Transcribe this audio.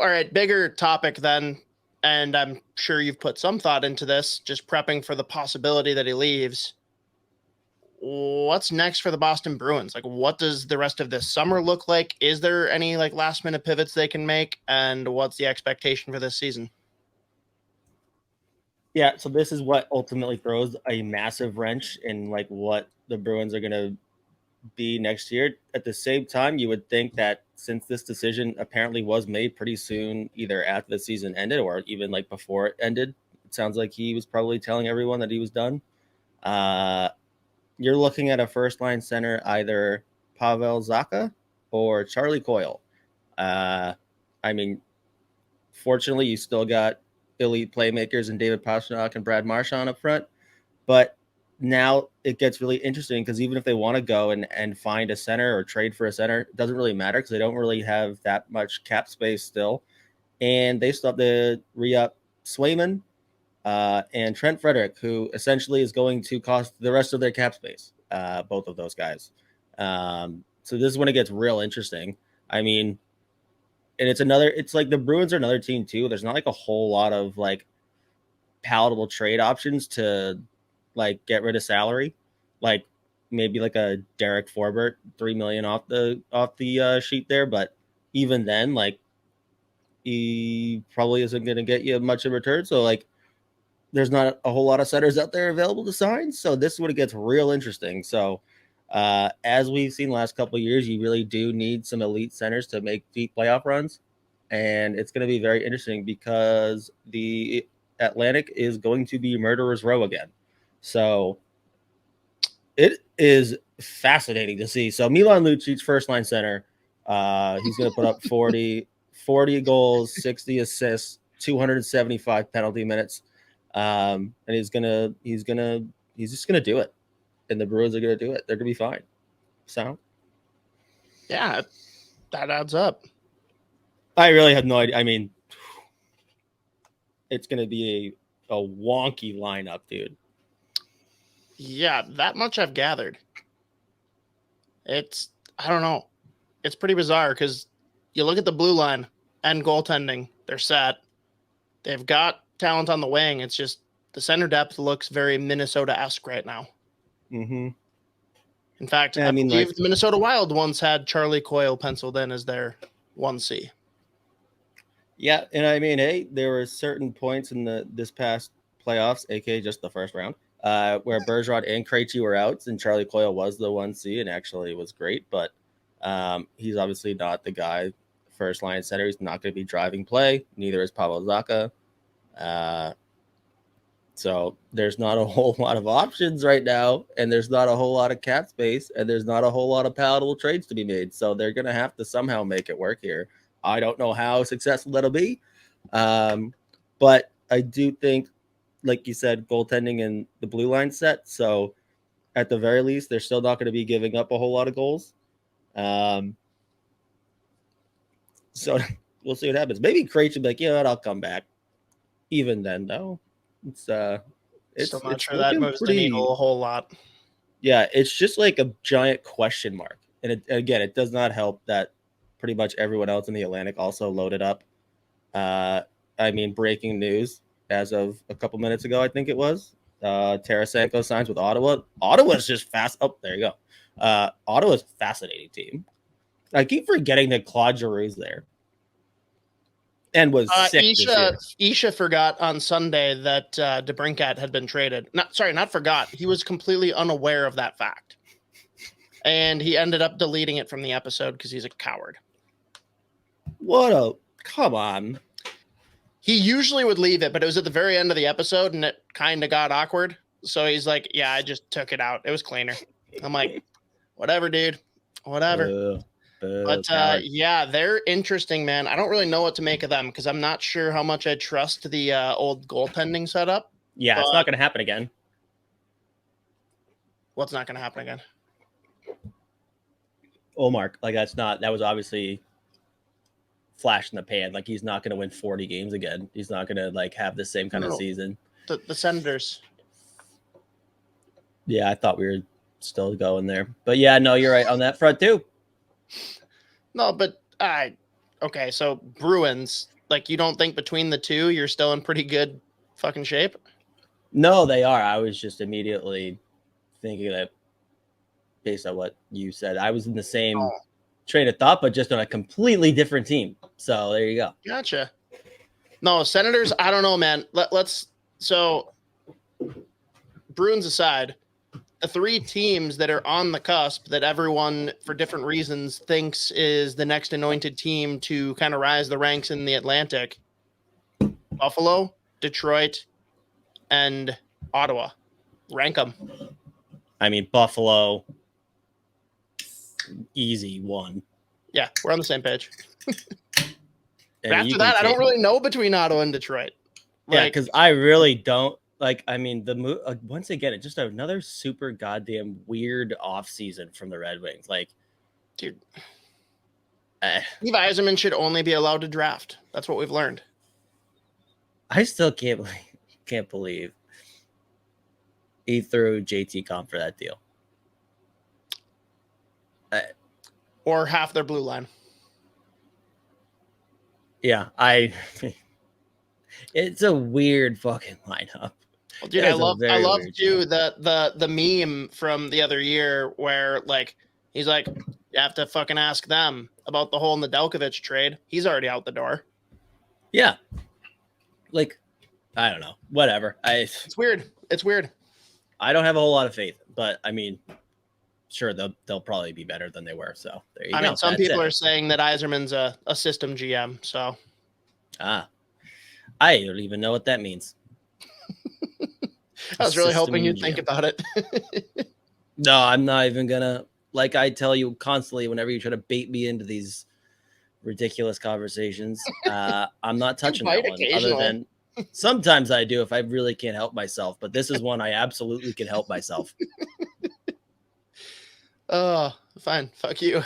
All right, bigger topic then, and I'm sure you've put some thought into this, just prepping for the possibility that he leaves. What's next for the Boston Bruins? Like, what does the rest of this summer look like? Is there any like last minute pivots they can make? And what's the expectation for this season? Yeah, so this is what ultimately throws a massive wrench in like what the Bruins are going to be next year. At the same time, you would think that since this decision apparently was made pretty soon, either after the season ended or even like before it ended, it sounds like he was probably telling everyone that he was done. You're looking at a first line center, either Pavel Zacha or Charlie Coyle. Uh, I mean, fortunately, you still got elite playmakers and David Pastrnak and Brad Marchand up front, but now it gets really interesting because even if they want to go and find a center or trade for a center, it doesn't really matter because they don't really have that much cap space still. And they still have to re-up Swayman and Trent Frederick, who essentially is going to cost the rest of their cap space, both of those guys. So this is when it gets real interesting. I mean, and it's like the Bruins are another team too. There's not like a whole lot of like palatable trade options to like get rid of salary, like maybe like a Derek Forbert, $3 million off the sheet there. But even then, like he probably isn't going to get you much in return. So like there's not a whole lot of centers out there available to sign. So this is when it gets real interesting. So as we've seen the last couple of years, you really do need some elite centers to make deep playoff runs. And it's going to be very interesting because the Atlantic is going to be murderer's row again. So it is fascinating to see. So Milan Lucic, first line center, he's going to put up 40 goals, 60 assists, 275 penalty minutes. And he's just gonna do it, and the Bruins are gonna do it. They're gonna be fine. So, Yeah, that adds up. I really have no idea. I mean, it's gonna be a wonky lineup, dude. Yeah, that much I've gathered. I don't know. It's pretty bizarre because you look at the blue line and goaltending, they're set. They've got talent on the wing. It's just the center depth looks very Minnesota-esque right now. Mm-hmm. In fact, I believe the Minnesota Wild once had Charlie Coyle penciled in as their 1C. Yeah, and I mean, hey, there were certain points in this past playoffs, aka just the first round, where Bergeron and Krejci were out, and Charlie Coyle was the 1C, and actually was great. But he's obviously not the guy. First line center, he's not going to be driving play. Neither is Pavel Zacha. So there's not a whole lot of options right now, and there's not a whole lot of cap space, and there's not a whole lot of palatable trades to be made. So they're going to have to somehow make it work here. I don't know how successful that'll be, but I do think, like you said, goaltending and the blue line set. So at the very least, they're still not going to be giving up a whole lot of goals. So we'll see what happens. Maybe Krejci will be like, I'll come back. Even then, though, it's still not sure that moves the needle a whole lot. Yeah, it's just like a giant question mark. And again, it does not help that pretty much everyone else in the Atlantic also loaded up. I mean, breaking news as of a couple minutes ago, I think it was. Tarasenko signs with Ottawa. Ottawa's just fast. Oh, there you go. Ottawa's a fascinating team. I keep forgetting that Claude Giroux's there. And was sick Isha forgot on Sunday that DeBrincat had been traded. Not forgot. He was completely unaware of that fact. And he ended up deleting it from the episode because he's a coward. Come on. He usually would leave it, but it was at the very end of the episode and it kind of got awkward. So he's like, yeah, I just took it out. It was cleaner. I'm like, whatever, dude. Whatever. But yeah, they're interesting, man. I don't really know what to make of them because I'm not sure how much I trust the old goaltending setup. Yeah, it's not going to happen again. What's not going to happen again? Mark, like that was obviously flash in the pan. Like he's not going to win 40 games again. He's not going to like have the same kind of season. The Senators. Yeah, I thought we were still going there. But yeah, no, you're right on that front too. No, but Okay, so Bruins, like you don't think between the two you're still in pretty good fucking shape? No, they are. I was just immediately thinking that based on what you said. I was in the same train of thought, but just on a completely different team. So there you go. Gotcha. No, Senators, I don't know, man. Let's so Bruins aside, the three teams that are on the cusp that everyone for different reasons thinks is the next anointed team to kind of rise the ranks in the Atlantic: Buffalo, Detroit, and Ottawa. Rank them. I mean, Buffalo, easy one. Yeah, we're on the same page. After that, I don't really know between Ottawa and Detroit. Yeah, because I really don't. Like, I mean, once again, it's just another super goddamn weird offseason from the Red Wings. Like, dude, Steve Yzerman should only be allowed to draft. That's what we've learned. I still can't believe he threw JT Comp for that deal. Or half their blue line. Yeah, it's a weird fucking lineup. Well, dude, I love too the meme from the other year where like he's like, you have to fucking ask them about the whole Nedeljkovic trade. He's already out the door. Yeah. Like, I don't know. Whatever. It's weird. It's weird. I don't have a whole lot of faith, but I mean, sure, they'll probably be better than they were. So there you go. I mean, some people are saying that Yzerman's a system GM. So I don't even know what that means. I was really hoping you'd think about it. No, I'm not even gonna. Like I tell you constantly, whenever you try to bait me into these ridiculous conversations, I'm not touching that one. Other than sometimes I do if I really can't help myself. But this is one I absolutely can help myself. Oh, fine. Fuck you.